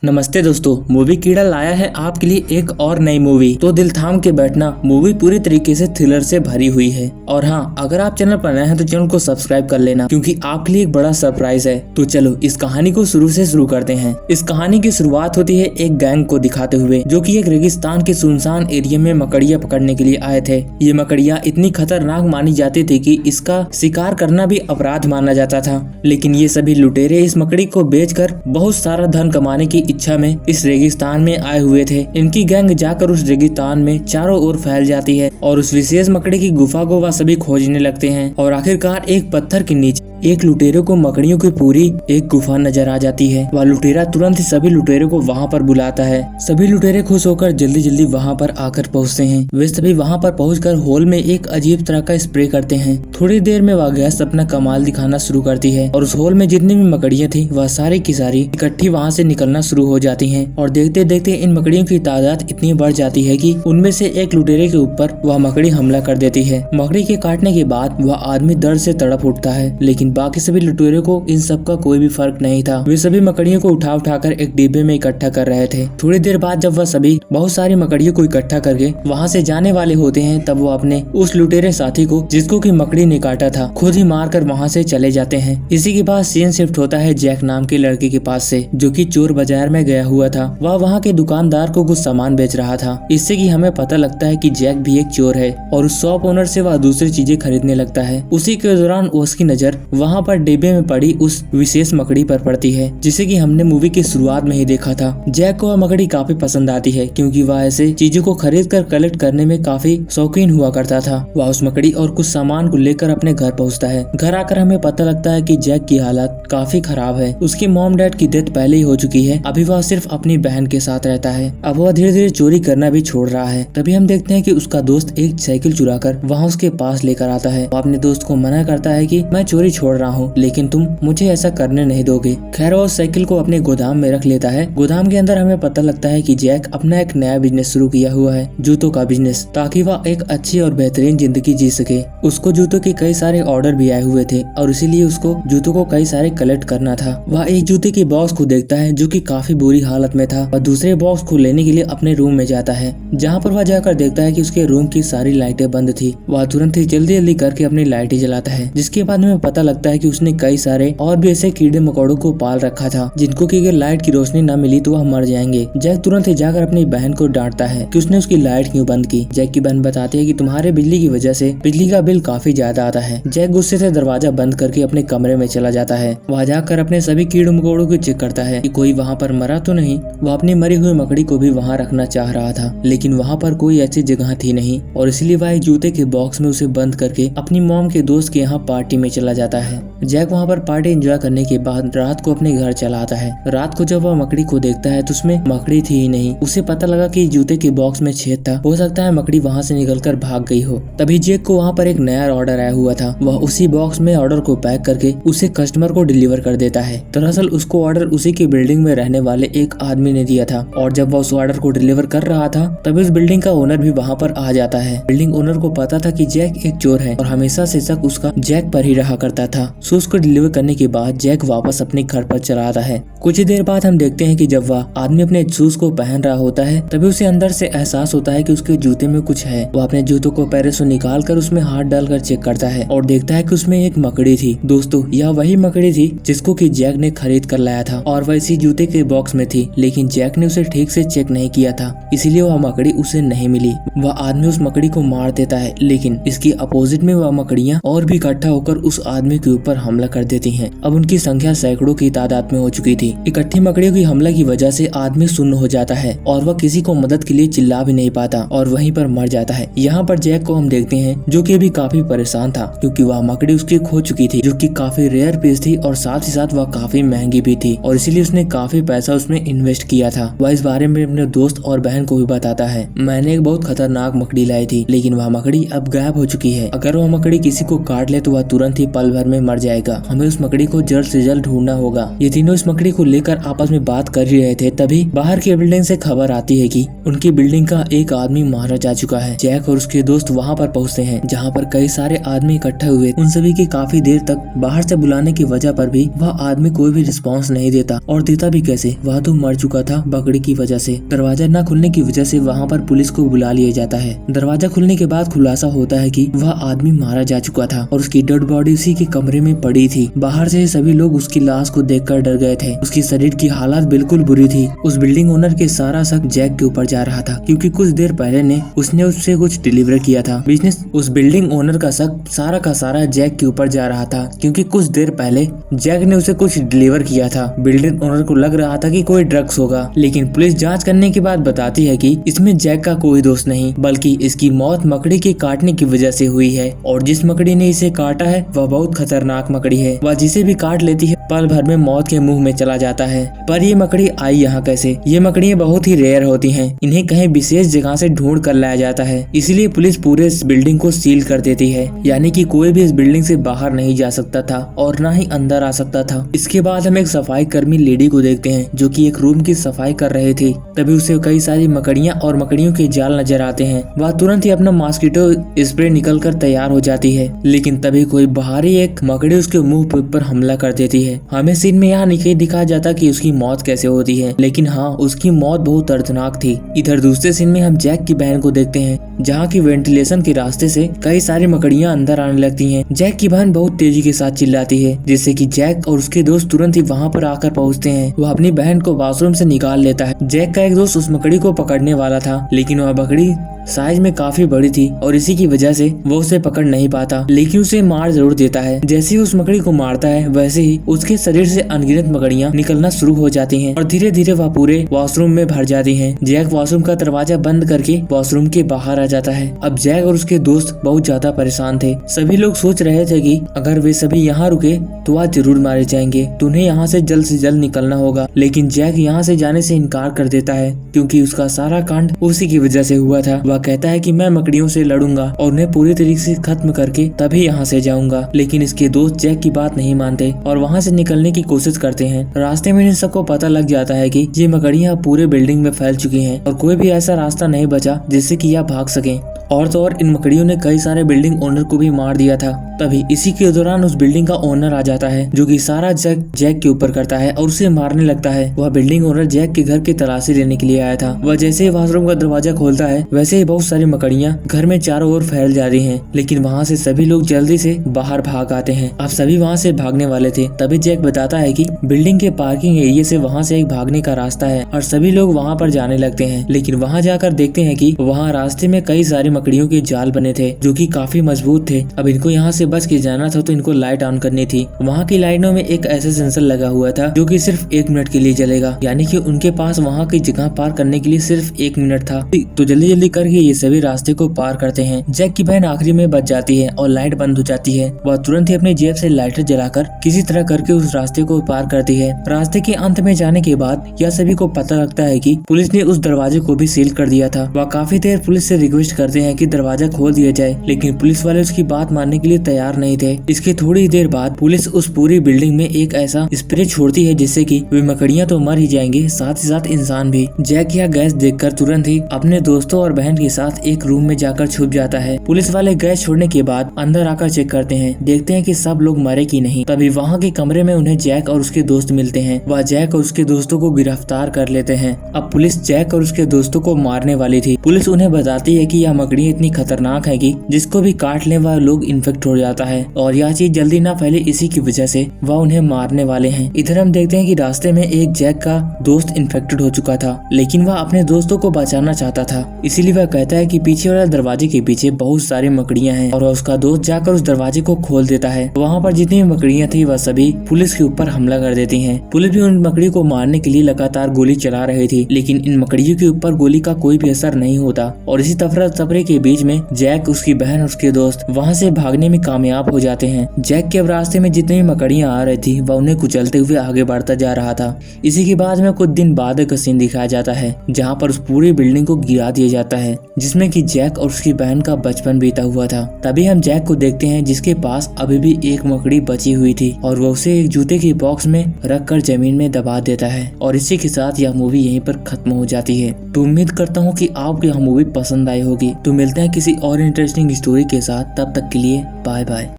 नमस्ते दोस्तों, मूवी कीड़ा लाया है आपके लिए एक और नई मूवी। तो दिल थाम के बैठना, मूवी पूरी तरीके से थ्रिलर से भरी हुई है। और हाँ, अगर आप चैनल पर नए हैं तो चैनल को सब्सक्राइब कर लेना, क्योंकि आपके लिए एक बड़ा सरप्राइज है। तो चलो इस कहानी को शुरू करते हैं। इस कहानी की शुरुआत होती है एक गैंग को दिखाते हुए, जो कि एक रेगिस्तान के सुनसान एरिया में मकड़िया पकड़ने के लिए आए थे। ये मकड़िया इतनी खतरनाक मानी जाती थी कि इसका शिकार करना भी अपराध माना जाता था। लेकिन ये सभी लुटेरे इस मकड़ी को बेचकर बहुत सारा धन कमाने की इच्छा में इस रेगिस्तान में आए हुए थे। इनकी गैंग जाकर उस रेगिस्तान में चारों ओर फैल जाती है और उस विशेष मकड़ी की गुफा को वह सभी खोजने लगते हैं। और आखिरकार एक पत्थर के नीचे एक लुटेरे को मकड़ियों की पूरी एक गुफा नजर आ जाती है। वह लुटेरा तुरंत ही सभी लुटेरों को वहां पर बुलाता है। सभी लुटेरे खुश होकर जल्दी जल्दी वहां पर आकर पहुंचते हैं। वे सभी वहां पर पहुंचकर होल में एक अजीब तरह का स्प्रे करते हैं। थोड़ी देर में वह गैस अपना कमाल दिखाना शुरू करती है और उस होल में जितनी भी मकड़ियां थी वह सारी की सारी इकट्ठी वहां से निकलना शुरू हो जाती हैं। और देखते देखते इन मकड़ियों की तादाद इतनी बढ़ जाती है कि उनमें से एक लुटेरे के ऊपर वह मकड़ी हमला कर देती है। मकड़ी के काटने के बाद वह आदमी दर्द से तड़प उठता है, लेकिन बाकी सभी लुटेरों को इन सब का कोई भी फर्क नहीं था। वे सभी मकड़ियों को उठाकर एक डिब्बे में इकट्ठा कर रहे थे। थोड़ी देर बाद जब वह सभी बहुत सारी मकड़ियों को इकट्ठा करके वहां से जाने वाले होते हैं, तब वो अपने उस लुटेरे साथी को, जिसको की मकड़ी ने काटा था, खुद ही मार कर वहाँ से चले जाते हैं। इसी के बाद सीन शिफ्ट होता है जैक नाम के लड़के के पास से, जो कि चोर बाजार में गया हुआ था। वह वहाँ के दुकानदार को कुछ सामान बेच रहा था। इससे कि हमें पता लगता है कि जैक भी एक चोर है और उस शॉप ओनर से वह दूसरी चीजें खरीदने लगता है। उसी के दौरान उसकी नजर वहाँ पर डिब्बे में पड़ी उस विशेष मकड़ी पर पड़ती है, जिसे कि हमने मूवी की शुरुआत में ही देखा था। जैक को वह मकड़ी काफी पसंद आती है, क्योंकि वह ऐसे चीजों को खरीद कर कलेक्ट करने में काफी शौकीन हुआ करता था। वह उस मकड़ी और कुछ सामान को लेकर अपने घर पहुँचता है। घर आकर हमें पता लगता है कि जैक की हालत काफी खराब है। उसकी मॉम डैड की डेथ पहले ही हो चुकी है। अभी वह सिर्फ अपनी बहन के साथ रहता है। अब वह धीरे धीरे चोरी करना भी छोड़ रहा है। तभी हम देखते हैं कि उसका दोस्त एक साइकिल चुरा कर वहाँ उसके पास लेकर आता है। वो अपने दोस्त को मना करता है कि मैं चोरी छोड़ रहा हूँ, लेकिन तुम मुझे ऐसा करने नहीं दोगे। खैर वो साइकिल को अपने गोदाम में रख लेता है। गोदाम के अंदर हमें पता लगता है कि जैक अपना एक नया बिजनेस शुरू किया हुआ है, जूतों का बिजनेस, ताकि वह एक अच्छी और बेहतरीन जिंदगी जी सके। उसको जूतों के कई सारे ऑर्डर भी आए हुए थे और इसीलिए उसको जूतों को कई सारे कलेक्ट करना था। वह एक जूते के बॉक्स को देखता है जो कि काफी बुरी हालत में था और दूसरे बॉक्स को लेने के लिए अपने रूम में जाता है, जहाँ पर वह जाकर देखता है कि उसके रूम की सारी लाइटें बंद थी। वह तुरंत ही जल्दी जल्दी करके अपनी लाइटें जलाता है, जिसके बाद हमें पता लगता है कि उसने कई सारे और भी ऐसे कीड़े मकोड़ों को पाल रखा था, जिनको कि अगर लाइट की रोशनी न मिली तो वह मर जाएंगे। जैक तुरंत ही जाकर अपनी बहन को डांटता है कि उसने उसकी लाइट क्यों बंद की। जैक की बहन बताती है कि तुम्हारे बिजली की वजह से बिजली का बिल काफी ज्यादा आता है। जैक गुस्से से दरवाजा बंद करके अपने कमरे में चला जाता है। वह जाकर अपने सभी कीड़े मकोड़ों को चेक करता है कि कोई वहाँ पर मरा तो नहीं। वह अपनी मरी हुई मकड़ी को भी वहाँ रखना चाह रहा था, लेकिन वहाँ पर कोई ऐसी जगह थी नहीं, और इसलिए वह एक जूते के बॉक्स में उसे बंद करके अपनी मॉम के दोस्त के यहाँ पार्टी में चला जाता है। जैक वहाँ पर पार्टी एंजॉय करने के बाद रात को अपने घर चला आता है। रात को जब वह मकड़ी को देखता है तो उसमें मकड़ी थी ही नहीं। उसे पता लगा कि जूते के बॉक्स में छेद था, हो सकता है मकड़ी वहाँ से निकलकर भाग गई हो। तभी जैक को वहाँ पर एक नया ऑर्डर आया हुआ था। वह उसी बॉक्स में ऑर्डर को पैक करके उसे कस्टमर को डिलीवर कर देता है। दरअसल उसको ऑर्डर उसी की बिल्डिंग में रहने वाले एक आदमी ने दिया था, और जब वह उस ऑर्डर को डिलीवर कर रहा था तभी उस बिल्डिंग का ओनर भी वहाँ पर आ जाता है। बिल्डिंग ओनर को पता था कि जैक एक चोर है और हमेशा से शक उसका जैक पर ही रहा करता था। सो उसको डिलीवर करने के बाद जैक वापस अपने घर पर चला आता है। कुछ ही देर बाद हम देखते हैं कि जब वह आदमी अपने शूज को पहन रहा होता है, तभी उसे अंदर से एहसास होता है कि उसके जूते में कुछ है। वह अपने जूतों को पैरों से निकाल कर उसमें हाथ डालकर चेक करता है और देखता है कि उसमें एक मकड़ी थी। दोस्तों, यह वही मकड़ी थी जिसको कि जैक ने खरीद कर लाया था और वह इसी जूते के बॉक्स में थी, लेकिन जैक ने उसे ठीक से चेक नहीं किया था, इसीलिए वह मकड़ी उसे नहीं मिली। वह आदमी उस मकड़ी को मार देता है, लेकिन इसकी अपोजिट में वह मकड़ियाँ और भी इकट्ठा होकर उस आदमी के ऊपर हमला कर देती हैं। अब उनकी संख्या सैकड़ों की तादाद में हो चुकी थी। इकट्ठी मकड़ियों की हमला की वजह से आदमी सुन्न हो जाता है और वह किसी को मदद के लिए चिल्ला भी नहीं पाता और वहीं पर मर जाता है। यहाँ पर जैक को हम देखते हैं जो कि अभी काफी परेशान था, क्योंकि वह मकड़ी उसकी खो चुकी थी, जो कि काफी रेयर पीस थी और साथ ही साथ वह काफी महंगी भी थी, और इसीलिए उसने काफी पैसा उसमें इन्वेस्ट किया था। वह इस बारे में अपने दोस्त और बहन को भी बताता है, मैंने एक बहुत खतरनाक मकड़ी लाई थी, लेकिन वह मकड़ी अब गायब हो चुकी है। अगर वह मकड़ी किसी को काट ले तो वह तुरंत ही पल भर में में मर जाएगा। हमें उस मकड़ी को जल्द से जल्द ढूंढना होगा। ये तीनों इस मकड़ी को लेकर आपस में बात कर ही रहे थे, तभी बाहर की बिल्डिंग से खबर आती है कि उनकी बिल्डिंग का एक आदमी मारा जा चुका है। जैक और उसके दोस्त वहाँ पर पहुँचते हैं, जहाँ पर कई सारे आदमी इकट्ठे हुए। उन सभी की काफी देर तक बाहर से बुलाने की वजह पर भी वह आदमी कोई भी रिस्पॉन्स नहीं देता, और देता भी कैसे, वह तो मर चुका था बकरी की वजह से। दरवाजा न खुलने की वजह से वहाँ पर पुलिस को बुला लिया जाता है। दरवाजा खुलने के बाद खुलासा होता है कि वह आदमी मारा जा चुका था और उसकी डेड बॉडी उसी के कमरे में पड़ी थी। बाहर से सभी लोग उसकी लाश को देखकर डर गए थे। उसकी शरीर की हालत बिल्कुल बुरी थी। उस बिल्डिंग ओनर के सारा शक जैक के ऊपर जा रहा था, क्योंकि कुछ देर पहले उसने उससे कुछ डिलीवर किया था। बिजनेस उस बिल्डिंग ओनर का शक सारा का सारा जैक के ऊपर जा रहा था, क्योंकि कुछ देर पहले जैक ने उसे कुछ डिलीवर किया था। बिल्डिंग ओनर को लग रहा था कि कोई ड्रग्स होगा, लेकिन पुलिस जांच करने के बाद बताती है कि इसमें जैक का कोई दोष नहीं, बल्कि इसकी मौत मकड़ी के काटने की वजह से हुई है। और जिस मकड़ी ने इसे काटा है वह बहुत खतरनाक मकड़ी है। वह जिसे भी काट लेती है पल भर में मौत के मुंह में चला जाता है। पर ये मकड़ी आई यहाँ कैसे? ये मकड़ियाँ बहुत ही रेयर होती हैं। इन्हें कहीं विशेष जगह से ढूंढ कर लाया जाता है, इसलिए पुलिस पूरे इस बिल्डिंग को सील कर देती है, यानी कि कोई भी इस बिल्डिंग से बाहर नहीं जा सकता था और न ही अंदर आ सकता था। इसके बाद हम एक सफाई कर्मी लेडी को देखते हैं, जो कि एक रूम की सफाई कर रहे थे। तभी उसे कई सारी मकड़ियाँ और मकड़ियों के जाल नजर आते हैं। वह तुरंत ही अपना मॉस्किटो स्प्रे निकल कर तैयार हो जाती है, लेकिन तभी कोई बाहरी एक मकड़ी उसके मुंह पर हमला कर देती है। हमें सीन में यहाँ नहीं दिखाया जाता कि उसकी मौत कैसे होती है, लेकिन हाँ, उसकी मौत बहुत दर्दनाक थी। इधर दूसरे सीन में हम जैक की बहन को देखते हैं, जहाँ की वेंटिलेशन के रास्ते से कई सारी मकड़ियाँ अंदर आने लगती हैं। जैक की बहन बहुत तेजी के साथ चिल्लाती है, जिससे कि जैक और उसके दोस्त तुरंत ही वहाँ पर आकर पहुँचते हैं। वह अपनी बहन को वॉशरूम से निकाल लेता है। जैक का एक दोस्त उस मकड़ी को पकड़ने वाला था, लेकिन वह मकड़ी साइज में काफी बड़ी थी और इसी की वजह से वो उसे पकड़ नहीं पाता, लेकिन उसे मार जरूर देता है। जैसे ही उस मकड़ी को मारता है, वैसे ही उसके शरीर से अनगिनत मकड़ियाँ निकलना शुरू हो जाती हैं और धीरे धीरे वह पूरे वॉशरूम में भर जाती हैं। जैक वॉशरूम का दरवाजा बंद करके वॉशरूम के बाहर आ जाता है। अब जैक और उसके दोस्त बहुत ज्यादा परेशान थे। सभी लोग सोच रहे थे कि अगर वे सभी यहाँ रुके तो वह जरूर मारे जाएंगे, तो उन्हें यहाँ से जल्द निकलना होगा। लेकिन जैक यहाँ से जाने से इनकार कर देता है, क्योंकि उसका सारा कांड उसी की वजह से हुआ था। वह कहता है कि मैं मकड़ियों से लड़ूंगा और उन्हें पूरी तरीके से खत्म करके तभी यहाँ से जाऊंगा। लेकिन इसके दोस्त जैक की बात नहीं मानते और वहाँ से निकलने की कोशिश करते हैं। रास्ते में इन सबको पता लग जाता है कि ये मकड़ियाँ पूरे बिल्डिंग में फैल चुकी हैं और कोई भी ऐसा रास्ता नहीं बचा जिससे कि यह भाग सके। और तो और इन मकड़ियों ने कई सारे बिल्डिंग ओनर को भी मार दिया था। तभी इसी के दौरान उस बिल्डिंग का ओनर आ जाता है, जो कि सारा जैक के ऊपर करता है और उसे मारने लगता है। वह बिल्डिंग ओनर जैक के घर की तलाशी लेने के लिए आया था। वह जैसे ही वॉशरूम का दरवाजा खोलता है, वैसे ही बहुत सारी मकड़ियाँ घर में चारों ओर फैल जाती हैं। लेकिन वहाँ से सभी लोग जल्दी से बाहर भाग आते हैं। अब सभी वहाँ से भागने वाले थे, तभी जैक बताता है कि बिल्डिंग के पार्किंग एरिया से वहाँ से एक भागने का रास्ता है और सभी लोग वहाँ पर जाने लगते हैं। लेकिन वहाँ जाकर देखते हैं कि वहाँ रास्ते में कई सारी मकड़ियों के जाल बने थे, जो कि काफी मजबूत थे। अब इनको यहाँ से बच के जाना था, तो इनको लाइट ऑन करनी थी। वहाँ की लाइटों में एक ऐसा सेंसर लगा हुआ था जो कि सिर्फ 1 मिनट के लिए जलेगा, यानी कि उनके पास वहाँ की जगह पार करने के लिए सिर्फ 1 मिनट था। तो जल्दी जल्दी करके ये सभी रास्ते को पार करते हैं। जैक की बहन आखिरी में बच जाती है और लाइट बंद हो जाती है। वह तुरंत ही अपनी जेब से लाइटर जलाकर किसी तरह करके उस रास्ते को पार करती है। रास्ते के अंत में जाने के बाद यह सभी को पता लगता है कि पुलिस ने उस दरवाजे को भी सील कर दिया था। वह काफी देर पुलिस से रिक्वेस्ट करते हैं कि दरवाजा खोल दिया जाए, लेकिन पुलिस वाले उसकी बात मानने के लिए तैयार नहीं थे। इसके थोड़ी देर बाद पुलिस उस पूरी बिल्डिंग में एक ऐसा स्प्रे छोड़ती है जिससे कि वे मकड़ियां तो मर ही जाएंगे, साथ ही साथ इंसान भी। जैक यह गैस देखकर तुरंत ही अपने दोस्तों और बहन के साथ एक रूम में जाकर छुप जाता है। पुलिस वाले गैस छोड़ने के बाद अंदर आकर चेक करते हैं, देखते हैं कि सब लोग मरे कि नहीं। तभी वहाँ के कमरे में उन्हें जैक और उसके दोस्त मिलते हैं। वह जैक और उसके दोस्तों को गिरफ्तार कर लेते हैं। अब पुलिस जैक और उसके दोस्तों को मारने वाली थी। पुलिस उन्हें बताती है कि यह मकड़ियाँ इतनी खतरनाक है कि जिसको भी काट ले वह लोग इन्फेक्ट हो जाता है और यह चीज जल्दी ना फैले, इसी की वजह से वह उन्हें मारने वाले हैं। इधर हम देखते हैं कि रास्ते में एक जैक का दोस्त इन्फेक्टेड हो चुका था, लेकिन वह अपने दोस्तों को बचाना चाहता था। इसीलिए वह कहता है कि पीछे वाले दरवाजे के पीछे बहुत सारी मकड़ियां हैं और उसका दोस्त जाकर उस दरवाजे को खोल देता है। वहाँ पर जितनी भी मकड़ियां थी वह सभी पुलिस के ऊपर हमला कर देती हैं। पुलिस भी उन मकड़ी को मारने के लिए लगातार गोली चला रही थी, लेकिन इन मकड़ियों के ऊपर गोली का कोई भी असर नहीं होता और इसी तफरा तफरी के बीच में जैक, उसकी बहन और उसके दोस्त वहाँ से भागने में कामयाब हो जाते हैं। जैक के अब रास्ते में जितनी भी मकड़ियाँ आ रही थी वह उन्हें कुचलते हुए आगे बढ़ता जा रहा था। इसी के बाद में कुछ दिन बाद का सीन दिखाया जाता है जहाँ पर उस पूरी बिल्डिंग को गिरा दिया जाता है, जिसमें कि जैक और उसकी बहन का बचपन बीता हुआ था। तभी हम जैक को देखते हैं जिसके पास अभी भी एक मकड़ी बची हुई थी और वो उसे एक जूते के बॉक्स में रखकर जमीन में दबा देता है। और इसी के साथ यह मूवी यहीं पर खत्म हो जाती है। तो उम्मीद करता हूँ कि आपको यह मूवी पसंद आई होगी। तो मिलते हैं किसी और इंटरेस्टिंग स्टोरी के साथ, तब तक के लिए बाय बाय।